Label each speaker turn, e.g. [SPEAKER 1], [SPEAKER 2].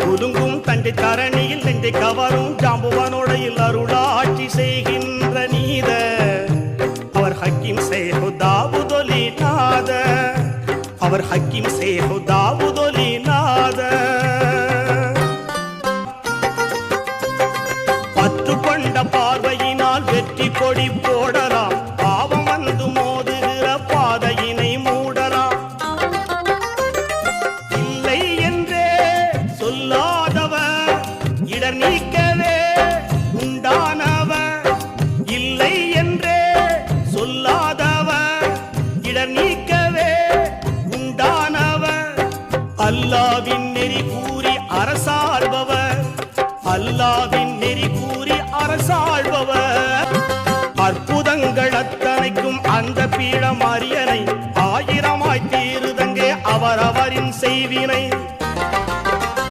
[SPEAKER 1] குலுங்கும் தண்டை தரணியில் நெஞ்சை கவரும் ஜாம்புவானோடையில் அருளாட்சி செய்கின்ற நீத அவர் ஹக்கீம் சேஹு தாவூதொலி நாத அவர் ஹக்கீம் சேஹு தாவூதொலி நாத பற்று கொண்ட பார்வையினால் வெற்றி கொடி போடலாம் பாவம் வந்து மோதுகிற பாதையினை மூடலாம் இல்லை என்றே சொல்லாதவர் இடர் நீக்கவே உண்டானவர் இல்லை என்றே சொல்லாதவர் இடர் நீக்கவே உண்டானவர் அல்லாவின் நெறி கூறி அரசாள்பவர் அல்லாவின் நெறி கூறி அரசாள்பவர் அற்புதங்கள் அத்தனைக்கும் அந்த பீடம் அரியணை ஆயிரமாய் தீருதங்கே அவரவரின் செய்வினை